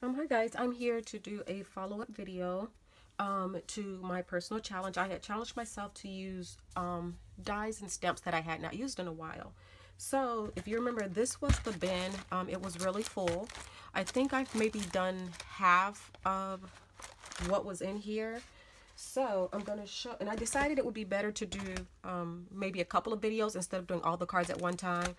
Hi guys, I'm here to do a follow-up video to my personal challenge. I had challenged myself to use dies and stamps that I had not used in a while. So if you remember, this was the bin. It was really full. I think I've maybe done half of what was in here. So I'm going to show, and I decided it would be better to do maybe a couple of videos instead of doing all the cards at one time.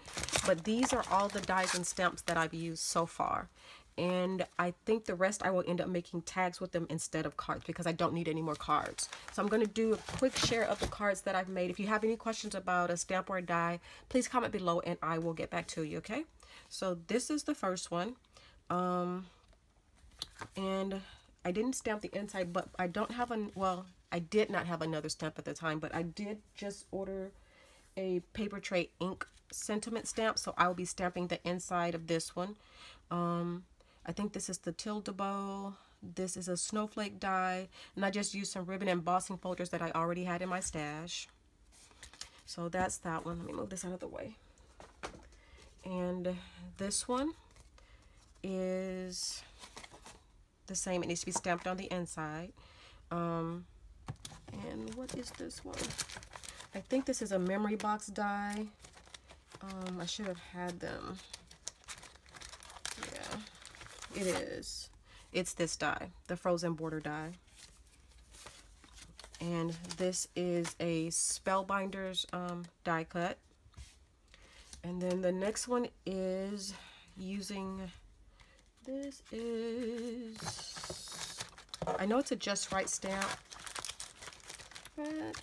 But these are all the dies and stamps that I've used so far. And I think the rest I will end up making tags with them instead of cards because I don't need any more cards. So I'm going to do a quick share of the cards that I've made. If you have any questions about a stamp or a die, please comment below and I will get back to you, okay? So this is the first one. And I didn't stamp the inside, but I don't have well, I did not have another stamp at the time, but I did just order a Paper Tray ink sentiment stamp, so I will be stamping the inside of this one. I think this is the Tilde Bow. This is a snowflake die, and I just used some ribbon embossing folders that I already had in my stash. So that's that one. Let me move this out of the way. And this one is the same. It needs to be stamped on the inside. And what is this one? I think this is a memory box die. I should have had them. Yeah, it is. It's this die, the frozen border die. And this is a Spellbinders die cut. And then the next one is using, this is, I know it's a Just Right stamp, but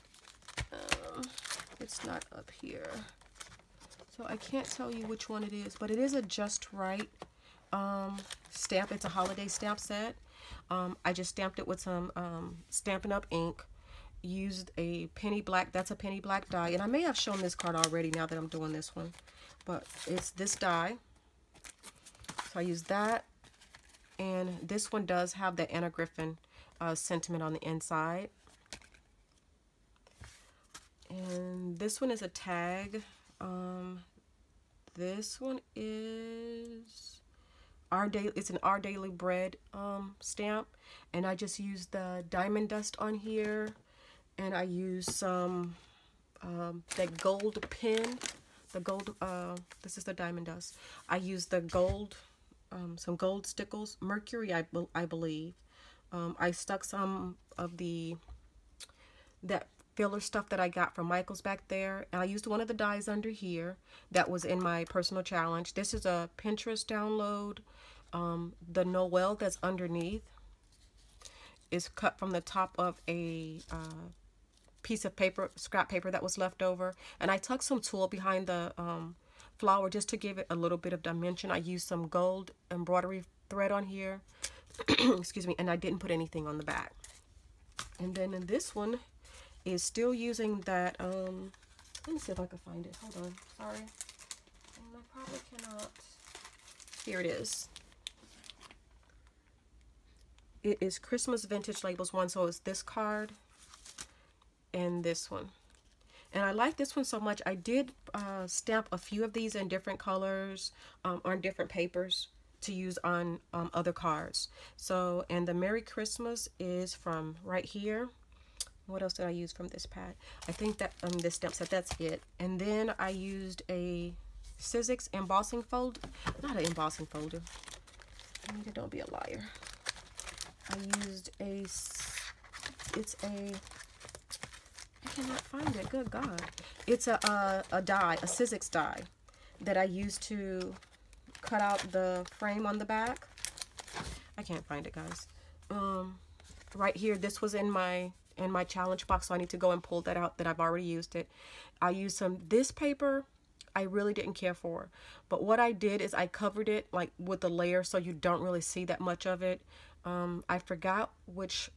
it's not up here. So I can't tell you which one it is, but it is a Just Right stamp. It's a holiday stamp set. I just stamped it with some Stampin' Up! Ink. Used a penny black, that's a penny black die. And I may have shown this card already now that I'm doing this one. But it's this die. So I use that. And this one does have the Anna Griffin sentiment on the inside. And this one is a tag. This one is it's an Our Daily Bread stamp, and I just used the diamond dust on here, and I used some that gold pen, the gold. This is the diamond dust. I used the gold, some gold stickles, Mercury, I believe. I stuck some of that filler stuff that I got from Michael's back there, and I used one of the dies under here that was in my personal challenge. This is a Pinterest download. The Noel that's underneath is cut from the top of a piece of paper, scrap paper that was left over, and I tucked some tulle behind the flower just to give it a little bit of dimension. I used some gold embroidery thread on here excuse me, and I didn't put anything on the back. And then in this one is still using that, let me see if I can find it. Hold on, sorry. I probably cannot. Here it is. It is Christmas Vintage Labels one, so it's this card and this one. And I like this one so much, I did stamp a few of these in different colors on different papers to use on other cards. So, and the Merry Christmas is from right here. What else did I use from this pad? I think that this stamp set, that's it. And then I used a Sizzix embossing folder, not an embossing folder. Don't be a liar. I used I cannot find it. Good God! It's a die, a Sizzix die that I used to cut out the frame on the back. I can't find it, guys. Right here, this was in my challenge box, so I need to go and pull that out that I've already used it. I used this paper I really didn't care for, but what I did is I covered it like with a layer so you don't really see that much of it. I forgot which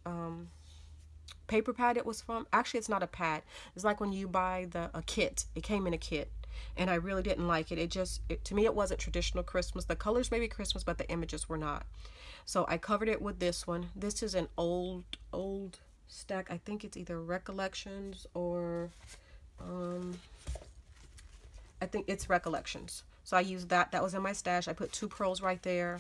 paper pad it was from. Actually, it's not a pad. It's like when you buy a kit. It came in a kit, and I really didn't like it. To me, it wasn't traditional Christmas. The colors may be Christmas, but the images were not. So I covered it with this one. This is an old stack. I think it's either Recollections or I think it's Recollections. So I used that. That was in my stash. I put 2 pearls right there.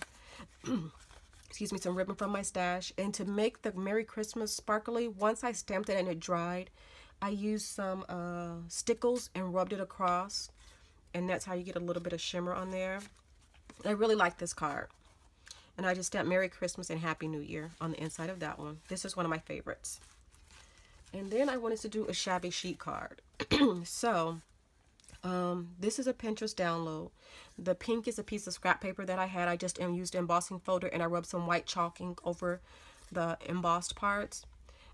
some ribbon from my stash. And to make the Merry Christmas sparkly, once I stamped it and it dried, I used some stickles and rubbed it across. And that's how you get a little bit of shimmer on there. I really like this card. And I just stamped Merry Christmas and Happy New Year on the inside of that one. This is one of my favorites. And then I wanted to do a shabby chic card. So, this is a Pinterest download. The pink is a piece of scrap paper that I had. I just used embossing folder and I rubbed some white chalk ink over the embossed parts.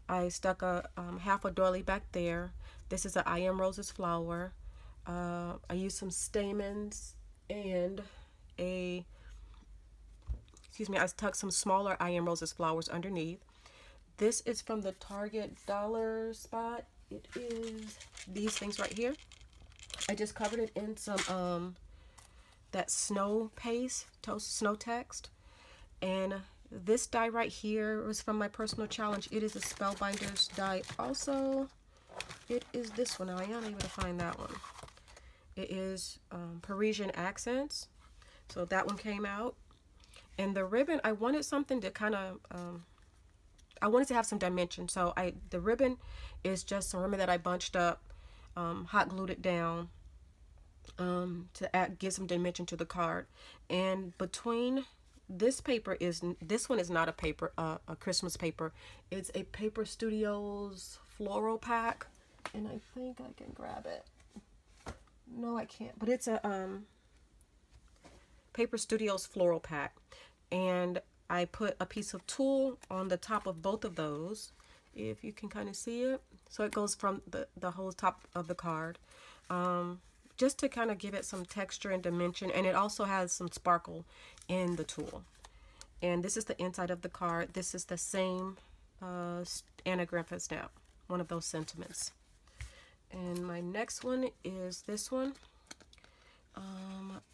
I stuck a half a doily back there. This is a I Am Roses flower. I used some stamens and I tucked some smaller I Am Roses flowers underneath. This is from the Target dollar spot. It is these things right here. I just covered it in some that snow paste, toast snow text. And this die right here was from my personal challenge. It is a Spellbinders die also. It is this one. Now I am able to find that one. It is Parisian Accents. So that one came out. And the ribbon, I wanted something to kind of, I wanted to have some dimension. So the ribbon is just some ribbon that I bunched up, hot glued it down to give some dimension to the card. And between this paper this one is not a paper, a Christmas paper. It's a Paper Studios floral pack. And I think I can grab it. No, I can't. But it's a Paper Studios floral pack. And I put a piece of tulle on the top of both of those, if you can kind of see it. So it goes from the whole top of the card, just to kind of give it some texture and dimension. And it also has some sparkle in the tulle. And this is the inside of the card. This is the same anagram as now, one of those sentiments. And my next one is this one.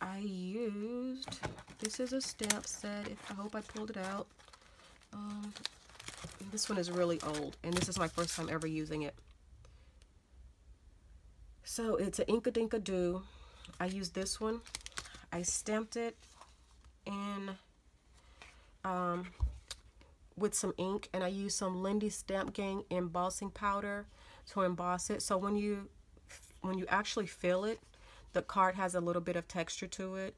I used, this is a stamp set. I hope I pulled it out. This one is really old, and this is my first time ever using it. So it's an Inkadink-A-Doo. I used this one. I stamped it in with some ink, and I used some Lindy Stamp Gang embossing powder to emboss it. So when you actually fill it, the card has a little bit of texture to it.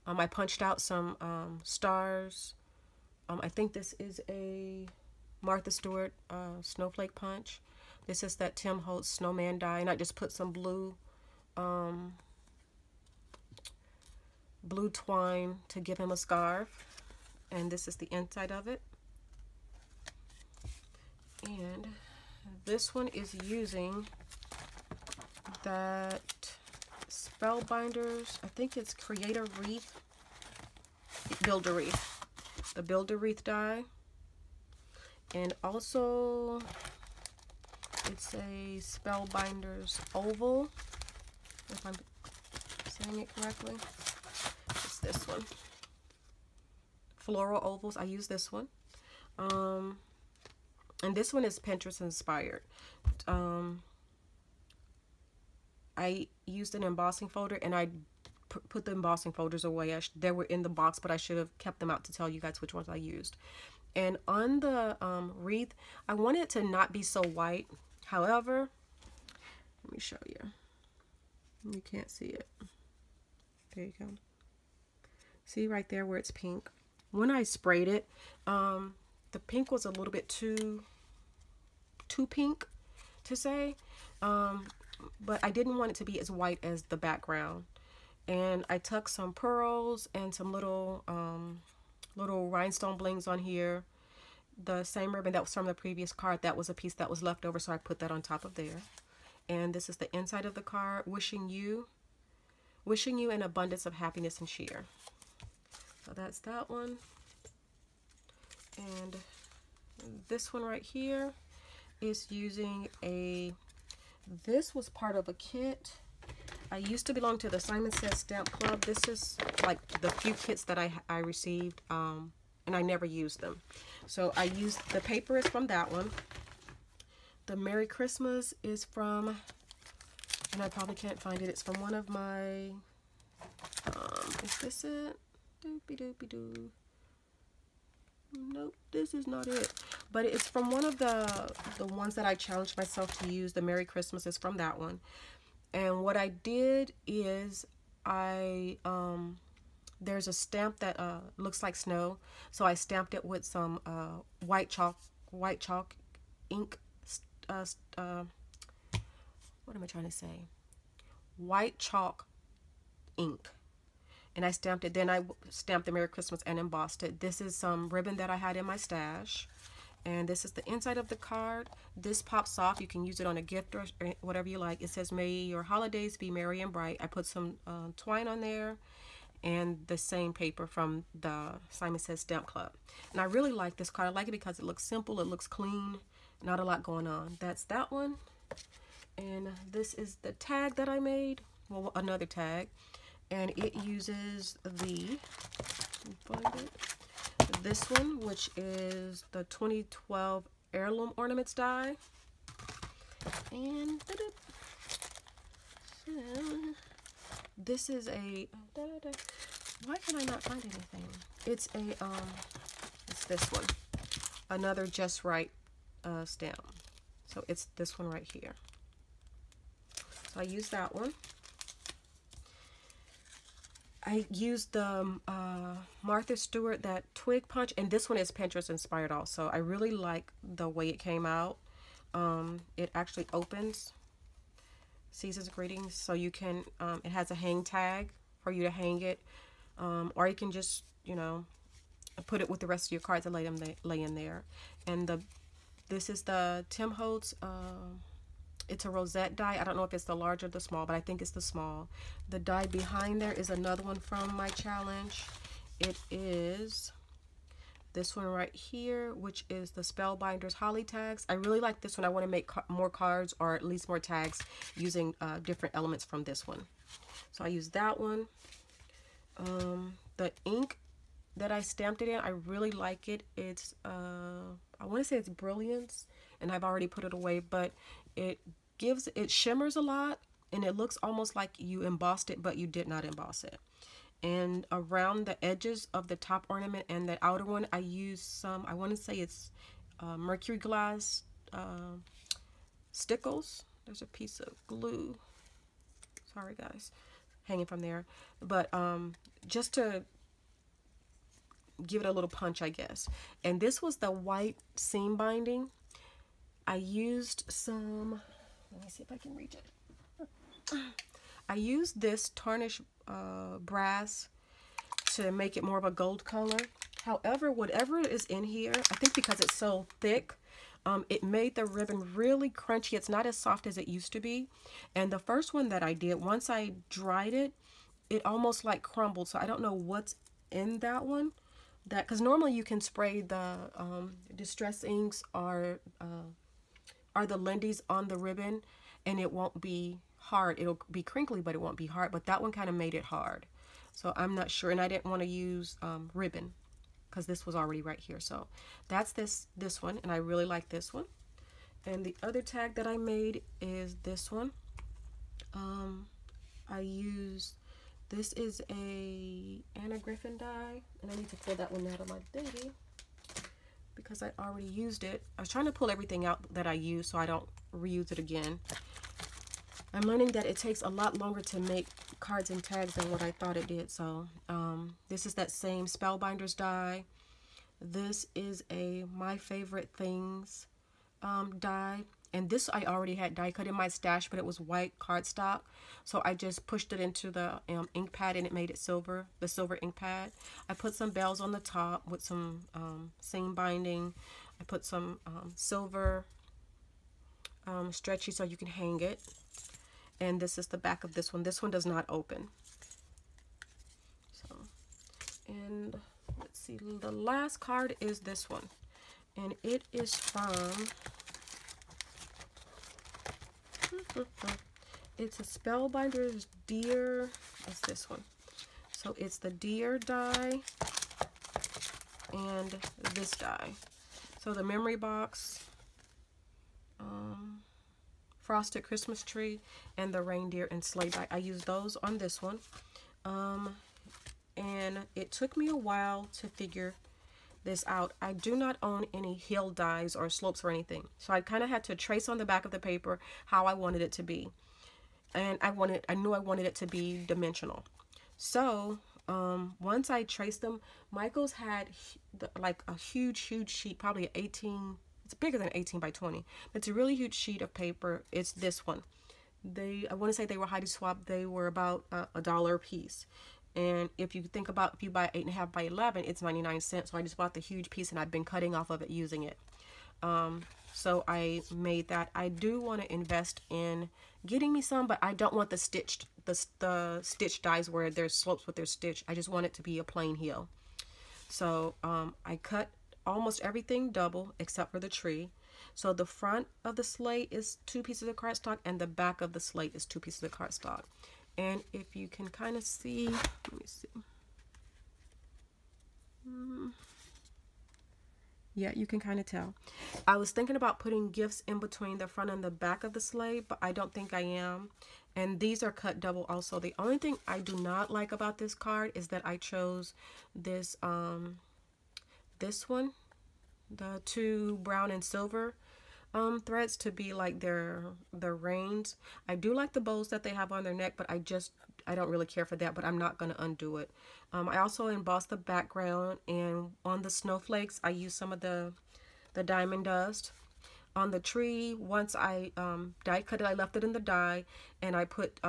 I punched out some stars. I think this is a Martha Stewart snowflake punch. This is that Tim Holtz snowman die, and I just put some blue twine to give him a scarf. And this is the inside of it. And this one is using that Spellbinders, I think it's Create a Wreath, Build a Wreath, the Build a Wreath die. And also it's a Spellbinders oval, if I'm saying it correctly. It's this one. Floral ovals, I use this one. And this one is Pinterest inspired. I used an embossing folder, and I put the embossing folders away. They were in the box, but I should have kept them out to tell you guys which ones I used. And on the wreath, I wanted it to not be so white. However, let me show you. You can't see it. There you go. See right there where it's pink? When I sprayed it, the pink was a little bit too pink to say. But I didn't want it to be as white as the background. And I tucked some pearls and some little rhinestone blings on here. The same ribbon that was from the previous card, that was a piece that was left over, so I put that on top of there. And this is the inside of the card, wishing you an abundance of happiness and cheer. So that's that one. And this one right here is using this was part of a kit. I used to belong to the Simon Says Stamp Club. This is like the few kits that I received, and I never used them. So I used, the paper is from that one. The Merry Christmas is from, and I probably can't find it. It's from one of my, is this it? Doopy doopy doo. Nope, this is not it. But it's from one of the ones that I challenged myself to use. The Merry Christmas is from that one. And what I did is I there's a stamp that looks like snow, so I stamped it with some white chalk ink. What am I trying to say? White chalk ink. And I stamped it. Then I stamped the Merry Christmas and embossed it. This is some ribbon that I had in my stash. And this is the inside of the card. This pops off. You can use it on a gift or whatever you like. It says, "May your holidays be merry and bright." I put some twine on there and the same paper from the Simon Says Stamp Club. And I really like this card. I like it because it looks simple. It looks clean. Not a lot going on. That's that one. And this is the tag that I made. Well, another tag. And it uses the, find it, this one, which is the 2012 Heirloom Ornaments die. And this is a, why can I not find anything? It's a, it's this one, another Just Right stamp. So it's this one right here. So I use that one. I used the Martha Stewart, that twig punch, and this one is Pinterest inspired also. I really like the way it came out. It actually opens, Season's Greetings, so you can, it has a hang tag for you to hang it, or you can just, you know, put it with the rest of your cards and lay in there. And this is the Tim Holtz, it's a rosette die. I don't know if it's the large or the small, but I think it's the small. The die behind there is another one from my challenge. It is this one right here, which is the Spellbinders Holly tags. I really like this one. I want to make more cards, or at least more tags, using different elements from this one. So I use that one. The ink that I stamped it in, I really like it. It's I want to say it's Brilliance, and I've already put it away, but it shimmers a lot, and it looks almost like you embossed it, but you did not emboss it. And around the edges of the top ornament and the outer one, I use some, I want to say it's mercury glass stickles. There's a piece of glue, sorry guys, hanging from there, but just to give it a little punch, I guess. And this was the white seam binding. I used some, let me see if I can reach it. I used this tarnished brass to make it more of a gold color. However, whatever is in here, I think because it's so thick, it made the ribbon really crunchy. It's not as soft as it used to be. And the first one that I did, once I dried it, it almost like crumbled. So I don't know what's in that one. Because normally you can spray the Distress inks or the Lindy's on the ribbon, and it won't be hard. It'll be crinkly, but it won't be hard. But that one kind of made it hard. So I'm not sure, and I didn't want to use ribbon because this was already right here. So that's this one, and I really like this one. And the other tag that I made is this one. I used, this is a Anna Griffin die, and I need to pull that one out of my thingy because I already used it. I was trying to pull everything out that I used so I don't reuse it again. I'm learning that it takes a lot longer to make cards and tags than what I thought it did. So this is that same Spellbinders die. This is a My Favorite Things die. And this I already had die cut in my stash, but it was white cardstock. So I just pushed it into the ink pad, and it made it silver, the silver ink pad. I put some bells on the top with some seam binding. I put some silver stretchy so you can hang it. And this is the back of this one. This one does not open. So, and let's see, the last card is this one. And it is from, it's a Spellbinders Deer, it's this one. So it's the Deer die and this die. So the memory box, frosted Christmas tree, and the reindeer and sleigh die. I used those on this one. And it took me a while to figure this out. I do not own any hill dies or slopes or anything. So I kind of had to trace on the back of the paper how I wanted it to be. And I knew I wanted it to be dimensional. So once I traced them, Michaels had like a huge sheet, probably 18, it's bigger than 18 by 20. It's a really huge sheet of paper. It's this one. I want to say they were Heidi Swapp. They were about $1 a piece. And if you think about, if you buy 8.5 by 11, it's 99 cents. So I just bought the huge piece and I've been cutting off of it using it. So I made that. I do want to invest in getting me some, but I don't want the stitched dies where there's slopes with their stitch. I just want it to be a plain heel. So I cut almost everything double except for the tree. So the front of the slate is 2 pieces of cardstock and the back of the slate is 2 pieces of cardstock. And if you can kind of see, let me see. Yeah, you can kind of tell. I was thinking about putting gifts in between the front and the back of the sleigh, but I don't think I am. And these are cut double also. The only thing I do not like about this card is that I chose this this one, the 2 brown and silver threads to be like their reins. I do like the bows that they have on their neck, but I don't really care for that, but I'm not going to undo it. I also embossed the background, and on the snowflakes I used some of the diamond dust. On the tree, once I die cut it, I left it in the die, and I put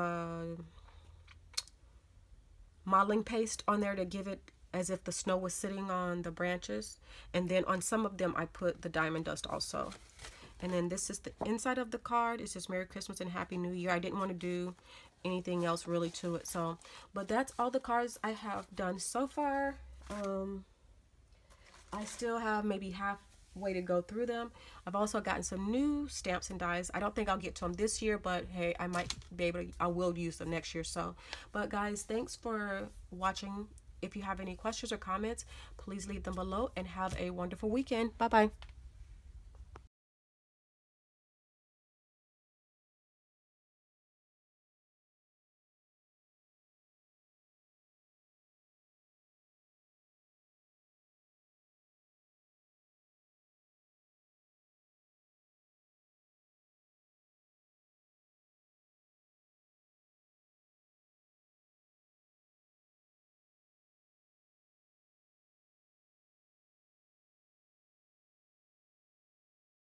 modeling paste on there to give it as if the snow was sitting on the branches. And then on some of them I put the diamond dust also. And then this is the inside of the card. It says Merry Christmas and Happy New Year. I didn't want to do anything else really to it. So, but that's all the cards I have done so far. I still have maybe halfway to go through them. I've also gotten some new stamps and dies. I don't think I'll get to them this year, but hey, I might be able to, I will use them next year. So, but guys, thanks for watching. If you have any questions or comments, please leave them below and have a wonderful weekend. Bye-bye.